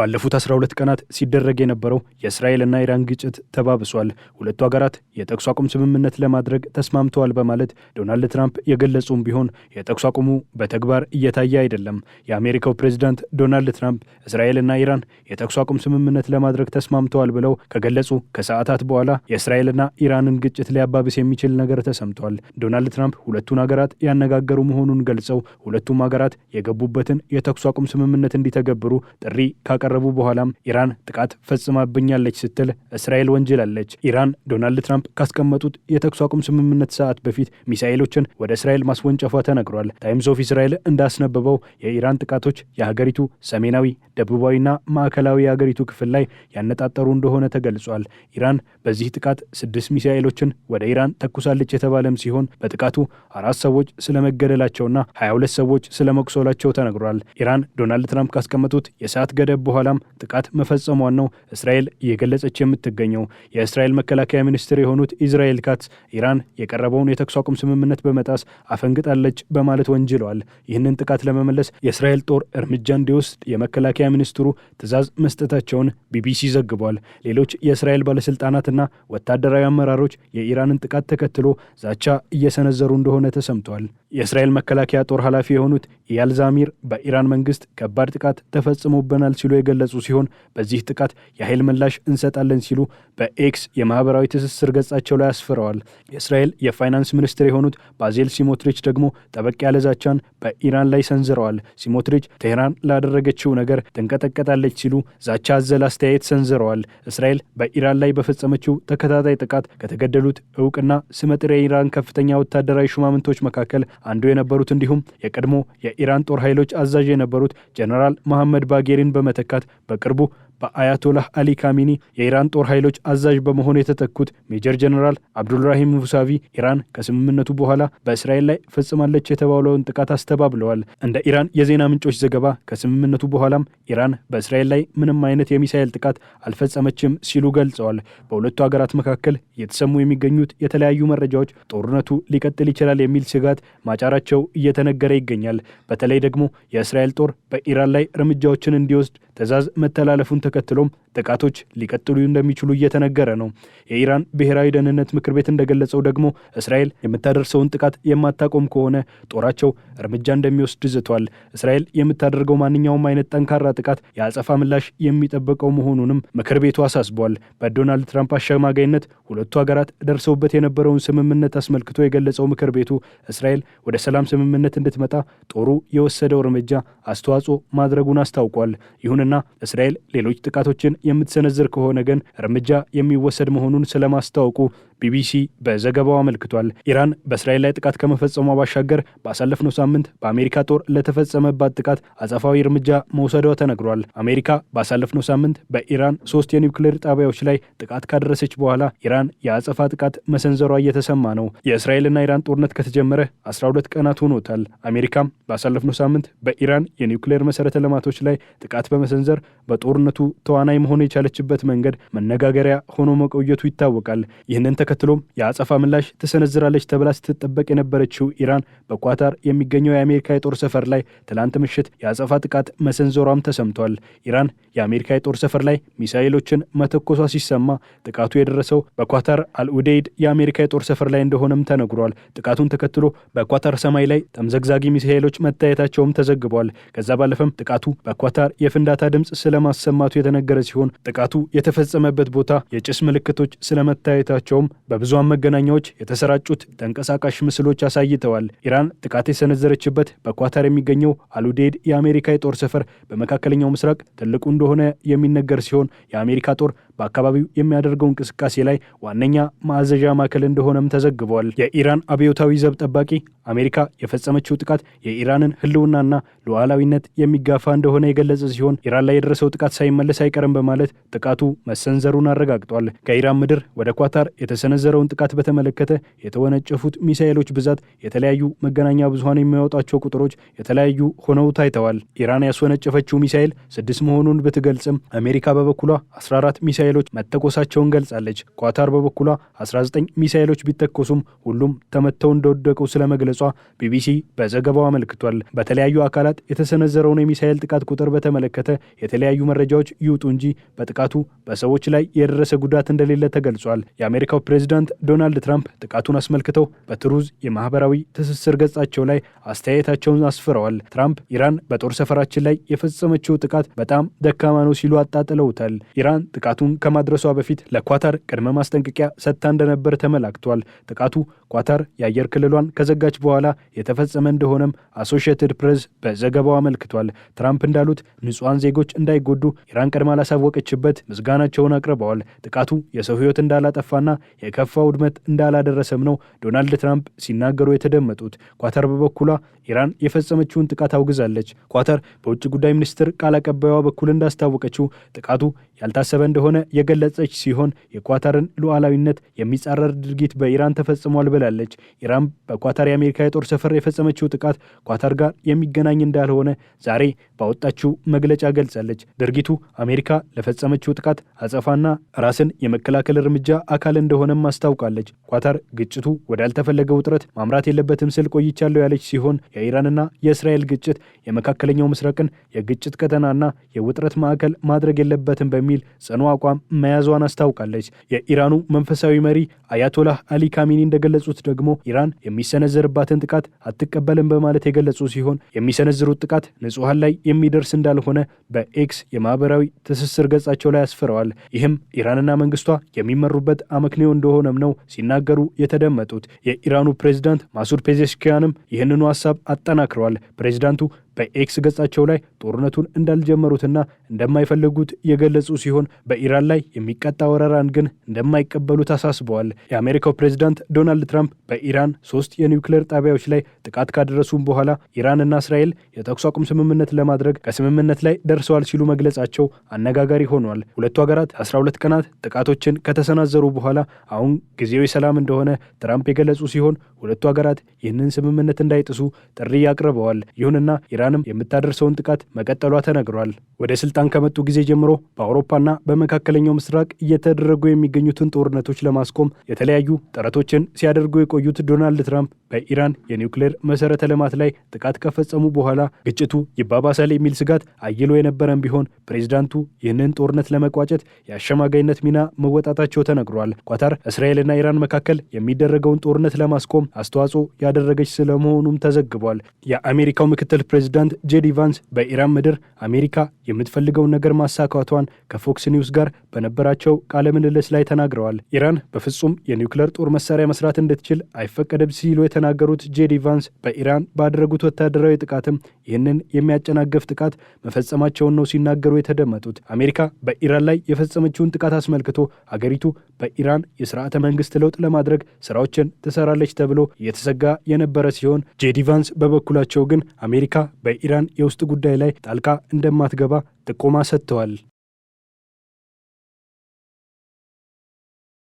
ባለፉት 12 ቀናት ሲደረግ የነበረው የእስራኤልና ኢራን ግጭት ተባብሷል። ሁለቱ ሀገራት የተኩስ አቁም ስምምነት ለማድረግ ተስማምተዋል በማለት ዶናልድ ትራምፕ የገለጹም ቢሆን የተኩስ አቁሙ በተግባር እየታየ አይደለም። የአሜሪካው ፕሬዝዳንት ዶናልድ ትራምፕ እስራኤልና ኢራን የተኩስ አቁም ስምምነት ለማድረግ ተስማምተዋል ብለው ከገለጹ ከሰዓታት በኋላ የእስራኤልና ኢራንን ግጭት ሊያባብስ የሚችል ነገር ተሰምቷል። ዶናልድ ትራምፕ ሁለቱን ሀገራት ያነጋገሩ መሆኑን ገልጸው ሁለቱም ሀገራት የገቡበትን የተኩስ አቁም ስምምነት እንዲተገብሩ ጥሪ ካቀረቡ በኋላም ኢራን ጥቃት ፈጽማብኛለች ስትል እስራኤል ወንጅላለች። ኢራን ዶናልድ ትራምፕ ካስቀመጡት የተኩስ አቁም ስምምነት ሰዓት በፊት ሚሳኤሎችን ወደ እስራኤል ማስወንጨፏ ተነግሯል። ታይምስ ኦፍ እስራኤል እንዳስነበበው የኢራን ጥቃቶች የሀገሪቱ ሰሜናዊ፣ ደቡባዊና ማዕከላዊ የሀገሪቱ ክፍል ላይ ያነጣጠሩ እንደሆነ ተገልጿል። ኢራን በዚህ ጥቃት 6 ሚሳኤሎችን ወደ ኢራን ተኩሳለች የተባለም ሲሆን በጥቃቱ 4 ሰዎች ስለመገደላቸውና 22 ሰዎች ስለመቁሰላቸው ተነግሯል። ኢራን ዶናልድ ትራምፕ ካስቀመጡት የሰዓት ገደብ በኋላም ጥቃት መፈጸሟን ነው እስራኤል እየገለጸች የምትገኘው። የእስራኤል መከላከያ ሚኒስትር የሆኑት ኢዝራኤል ካትዝ ኢራን የቀረበውን የተኩስ አቁም ስምምነት በመጣስ አፈንግጣለች በማለት ወንጅለዋል። ይህንን ጥቃት ለመመለስ የእስራኤል ጦር እርምጃ እንዲወስድ የመከላከያ ሚኒስትሩ ትዕዛዝ መስጠታቸውን ቢቢሲ ዘግቧል። ሌሎች የእስራኤል ባለስልጣናትና ወታደራዊ አመራሮች የኢራንን ጥቃት ተከትሎ ዛቻ እየሰነዘሩ እንደሆነ ተሰምቷል። የእስራኤል መከላከያ ጦር ኃላፊ የሆኑት ኢያል ዛሚር በኢራን መንግስት ከባድ ጥቃት ተፈጽሞብናል ሲሉ የገለጹ ሲሆን በዚህ ጥቃት የኃይል ምላሽ እንሰጣለን ሲሉ በኤክስ የማህበራዊ ትስስር ገጻቸው ላይ አስፍረዋል። የእስራኤል የፋይናንስ ሚኒስትር የሆኑት ባዜል ሲሞትሪች ደግሞ ጠበቅ ያለ ዛቻን በኢራን ላይ ሰንዝረዋል። ሲሞትሪች ቴህራን ላደረገችው ነገር ትንቀጠቀጣለች ሲሉ ዛቻ አዘል አስተያየት ሰንዝረዋል። እስራኤል በኢራን ላይ በፈጸመችው ተከታታይ ጥቃት ከተገደሉት እውቅና ስመጥር የኢራን ከፍተኛ ወታደራዊ ሹማምንቶች መካከል አንዱ የነበሩት እንዲሁም የቀድሞ የኢራን ጦር ኃይሎች አዛዥ የነበሩት ጀነራል መሐመድ ባጌሪን በመተካት በቅርቡ በአያቶላህ አሊ ካሚኒ የኢራን ጦር ኃይሎች አዛዥ በመሆኑ የተተኩት ሜጀር ጀነራል አብዱልራሂም ሙሳቪ ኢራን ከስምምነቱ በኋላ በእስራኤል ላይ ፈጽማለች የተባለውን ጥቃት አስተባብለዋል። እንደ ኢራን የዜና ምንጮች ዘገባ ከስምምነቱ በኋላም ኢራን በእስራኤል ላይ ምንም አይነት የሚሳኤል ጥቃት አልፈጸመችም ሲሉ ገልጸዋል። በሁለቱ ሀገራት መካከል እየተሰሙ የሚገኙት የተለያዩ መረጃዎች ጦርነቱ ሊቀጥል ይችላል የሚል ስጋት ማጫራቸው እየተነገረ ይገኛል። በተለይ ደግሞ የእስራኤል ጦር በኢራን ላይ እርምጃዎችን እንዲወስድ ትዕዛዝ መተላለፉን ተከትሎም ጥቃቶች ሊቀጥሉ እንደሚችሉ እየተነገረ ነው። የኢራን ብሔራዊ ደህንነት ምክር ቤት እንደገለጸው ደግሞ እስራኤል የምታደርሰውን ጥቃት የማታቆም ከሆነ ጦራቸው እርምጃ እንደሚወስድ ዝቷል። እስራኤል የምታደርገው ማንኛውም አይነት ጠንካራ ጥቃት የአጸፋ ምላሽ የሚጠበቀው መሆኑንም ምክር ቤቱ አሳስቧል። በዶናልድ ትራምፕ አሸማጋይነት ሁለቱ ሀገራት ደርሰውበት የነበረውን ስምምነት አስመልክቶ የገለጸው ምክር ቤቱ እስራኤል ወደ ሰላም ስምምነት እንድትመጣ ጦሩ የወሰደው እርምጃ አስተዋጽኦ ማድረጉን አስታውቋል። ይሁንና እስራኤል ሌሎች ጥቃቶችን የምትሰነዝር ከሆነ ግን እርምጃ የሚወሰድ መሆኑን ስለማስታወቁ ቢቢሲ በዘገባው አመልክቷል። ኢራን በእስራኤል ላይ ጥቃት ከመፈጸሟ ባሻገር ባሳለፍነው ሳምንት በአሜሪካ ጦር ለተፈጸመባት ጥቃት አጸፋዊ እርምጃ መውሰዷ ተነግሯል። አሜሪካ ባሳለፍነው ሳምንት በኢራን 3 የኒውክሌር ጣቢያዎች ላይ ጥቃት ካደረሰች በኋላ ኢራን የአጸፋ ጥቃት መሰንዘሯ እየተሰማ ነው። የእስራኤልና ኢራን ጦርነት ከተጀመረ 12 ቀናት ሆኖታል። አሜሪካም ባሳለፍነው ሳምንት በኢራን የኒውክሌር መሰረተ ልማቶች ላይ ጥቃት በመሰንዘር በጦርነቱ ተዋናይ መሆን የቻለችበት መንገድ መነጋገሪያ ሆኖ መቆየቱ ይታወቃል። ይህንን ተከትሎም የአጸፋ ምላሽ ትሰነዝራለች ተብላ ስትጠበቅ የነበረችው ኢራን በኳታር የሚገኘው የአሜሪካ የጦር ሰፈር ላይ ትላንት ምሽት የአጸፋ ጥቃት መሰንዘሯም ተሰምቷል። ኢራን የአሜሪካ የጦር ሰፈር ላይ ሚሳኤሎችን መተኮሷ ሲሰማ ጥቃቱ የደረሰው በኳታር አልኡዴይድ የአሜሪካ የጦር ሰፈር ላይ እንደሆነም ተነግሯል። ጥቃቱን ተከትሎ በኳታር ሰማይ ላይ ተምዘግዛጊ ሚሳኤሎች መታየታቸውም ተዘግቧል። ከዛ ባለፈም ጥቃቱ በኳታር የፍንዳታ ድምፅ ስለማሰማቱ የተነገረ ሲሆን ጥቃቱ የተፈጸመበት ቦታ የጭስ ምልክቶች ስለመታየታቸውም በብዙሃን መገናኛዎች የተሰራጩት ተንቀሳቃሽ ምስሎች አሳይተዋል። ኢራን ጥቃት የሰነዘረችበት በኳታር የሚገኘው አልኡዴይድ የአሜሪካ የጦር ሰፈር በመካከለኛው ምስራቅ ትልቁ እንደሆነ የሚነገር ሲሆን የአሜሪካ ጦር በአካባቢው የሚያደርገው እንቅስቃሴ ላይ ዋነኛ ማዕዘዣ ማዕከል እንደሆነም ተዘግቧል። የኢራን አብዮታዊ ዘብ ጠባቂ አሜሪካ የፈጸመችው ጥቃት የኢራንን ሕልውናና ሉዓላዊነት የሚጋፋ እንደሆነ የገለጸ ሲሆን ኢራን ላይ የደረሰው ጥቃት ሳይመለስ አይቀርም በማለት ጥቃቱ መሰንዘሩን አረጋግጧል። ከኢራን ምድር ወደ ኳታር የተሰነዘረውን ጥቃት በተመለከተ የተወነጨፉት ሚሳኤሎች ብዛት የተለያዩ መገናኛ ብዙሃን የሚያወጣቸው ቁጥሮች የተለያዩ ሆነው ታይተዋል። ኢራን ያስወነጨፈችው ሚሳኤል 6 መሆኑን ብትገልጽም አሜሪካ በበኩሏ 14 ሚሳኤል ሚሳኤሎች መተኮሳቸውን ገልጻለች። ኳታር በበኩሏ 19 ሚሳኤሎች ቢተኮሱም ሁሉም ተመተው እንደወደቁ ስለመግለጿ ቢቢሲ በዘገባው አመልክቷል። በተለያዩ አካላት የተሰነዘረውን የሚሳኤል ጥቃት ቁጥር በተመለከተ የተለያዩ መረጃዎች ይውጡ እንጂ በጥቃቱ በሰዎች ላይ የደረሰ ጉዳት እንደሌለ ተገልጿል። የአሜሪካው ፕሬዝዳንት ዶናልድ ትራምፕ ጥቃቱን አስመልክተው በትሩዝ የማህበራዊ ትስስር ገጻቸው ላይ አስተያየታቸውን አስፍረዋል። ትራምፕ ኢራን በጦር ሰፈራችን ላይ የፈጸመችው ጥቃት በጣም ደካማ ነው ሲሉ አጣጥለውታል። ኢራን ጥቃቱን ከማድረሷ በፊት ለኳታር ቅድመ ማስጠንቀቂያ ሰጥታ እንደነበር ተመላክቷል። ጥቃቱ ኳታር የአየር ክልሏን ከዘጋች በኋላ የተፈጸመ እንደሆነም አሶሺየትድ ፕሬስ በዘገባው አመልክቷል። ትራምፕ እንዳሉት ንጹሐን ዜጎች እንዳይጎዱ ኢራን ቀድማ ላሳወቀችበት ምስጋናቸውን አቅርበዋል። ጥቃቱ የሰው ሕይወት እንዳላጠፋና የከፋ ውድመት እንዳላደረሰም ነው ዶናልድ ትራምፕ ሲናገሩ የተደመጡት። ኳታር በበኩሏ ኢራን የፈጸመችውን ጥቃት አውግዛለች። ኳታር በውጭ ጉዳይ ሚኒስትር ቃል አቀባይዋ በኩል እንዳስታወቀችው ጥቃቱ ያልታሰበ እንደሆነ የገለጸች ሲሆን የኳታርን ሉዓላዊነት የሚጻረር ድርጊት በኢራን ተፈጽሟል ብላለች። ኢራን በኳታር የአሜሪካ የጦር ሰፈር የፈጸመችው ጥቃት ኳታር ጋር የሚገናኝ እንዳልሆነ ዛሬ ባወጣችው መግለጫ ገልጻለች። ድርጊቱ አሜሪካ ለፈጸመችው ጥቃት አጸፋና ራስን የመከላከል እርምጃ አካል እንደሆነም አስታውቃለች። ኳታር ግጭቱ ወዳልተፈለገ ውጥረት ማምራት የለበትም ስል ቆይቻለሁ ያለች ሲሆን የኢራንና የእስራኤል ግጭት የመካከለኛው ምስራቅን የግጭት ቀጠናና የውጥረት ማዕከል ማድረግ የለበትም በሚል ጽኑ አቋም መያዟን አስታውቃለች። የኢራኑ መንፈሳዊ መሪ አያቶላህ አሊ ካሚኒ እንደገለጹት ደግሞ ኢራን የሚሰነዘርባትን ጥቃት አትቀበልም በማለት የገለጹ ሲሆን የሚሰነዝሩት ጥቃት ንጹሐን ላይ የሚደርስ እንዳልሆነ በኤክስ የማህበራዊ ትስስር ገጻቸው ላይ አስፍረዋል። ይህም ኢራንና መንግስቷ የሚመሩበት አመክንዮ እንደሆነም ነው ሲናገሩ የተደመጡት። የኢራኑ ፕሬዝዳንት ማሱድ ፔዜሽኪያንም ይህንኑ ሀሳብ አጠናክረዋል። ፕሬዝዳንቱ በኤክስ ገጻቸው ላይ ጦርነቱን እንዳልጀመሩትና እንደማይፈልጉት የገለጹ ሲሆን በኢራን ላይ የሚቀጣ ወረራን ግን እንደማይቀበሉት አሳስበዋል። የአሜሪካው ፕሬዝዳንት ዶናልድ ትራምፕ በኢራን 3 የኒውክሌር ጣቢያዎች ላይ ጥቃት ካደረሱም በኋላ ኢራንና እስራኤል የተኩስ አቁም ስምምነት ለማድረግ ከስምምነት ላይ ደርሰዋል ሲሉ መግለጻቸው አነጋጋሪ ሆኗል። ሁለቱ ሀገራት 12 ቀናት ጥቃቶችን ከተሰናዘሩ በኋላ አሁን ጊዜው የሰላም እንደሆነ ትራምፕ የገለጹ ሲሆን ሁለቱ ሀገራት ይህንን ስምምነት እንዳይጥሱ ጥሪ አቅርበዋል። ይሁንና ኢራንም የምታደርሰውን ጥቃት መቀጠሏ ተነግሯል። ወደ ስልጣን ከመጡ ጊዜ ጀምሮ በአውሮፓና በመካከለኛው ምስራቅ እየተደረጉ የሚገኙትን ጦርነቶች ለማስቆም የተለያዩ ጥረቶችን ሲያደርጉ የቆዩት ዶናልድ ትራምፕ በኢራን የኒውክሌር መሰረተ ልማት ላይ ጥቃት ከፈጸሙ በኋላ ግጭቱ ይባባሳል የሚል ስጋት አይሎ የነበረም ቢሆን ፕሬዝዳንቱ ይህንን ጦርነት ለመቋጨት የአሸማጋይነት ሚና መወጣታቸው ተነግሯል። ኳታር እስራኤልና ኢራን መካከል የሚደረገውን ጦርነት ለማስቆም አስተዋጽኦ ያደረገች ስለመሆኑም ተዘግቧል። የአሜሪካው ምክትል ፕሬዝዳንት ጄዲ ቫንስ በኢራን ምድር አሜሪካ የምትፈልገውን ነገር ማሳካቷን ከፎክስ ኒውስ ጋር በነበራቸው ቃለ ምልልስ ላይ ተናግረዋል። ኢራን በፍጹም የኒውክሌር ጦር መሳሪያ መስራት እንድትችል አይፈቀድም ሲሉ የተናገሩት ጄዲ ቫንስ በኢራን ባደረጉት ወታደራዊ ጥቃትም ይህንን የሚያጨናገፍ ጥቃት መፈጸማቸውን ነው ሲናገሩ የተደመጡት። አሜሪካ በኢራን ላይ የፈጸመችውን ጥቃት አስመልክቶ ሀገሪቱ በኢራን የስርዓተ መንግስት ለውጥ ለማድረግ ስራዎችን ትሰራለች ተብሎ እየተሰጋ የነበረ ሲሆን ጄዲ ቫንስ በበኩላቸው ግን አሜሪካ በኢራን የውስጥ ጉዳይ ላይ ጣልቃ እንደማትገባ ጥቆማ ሰጥተዋል።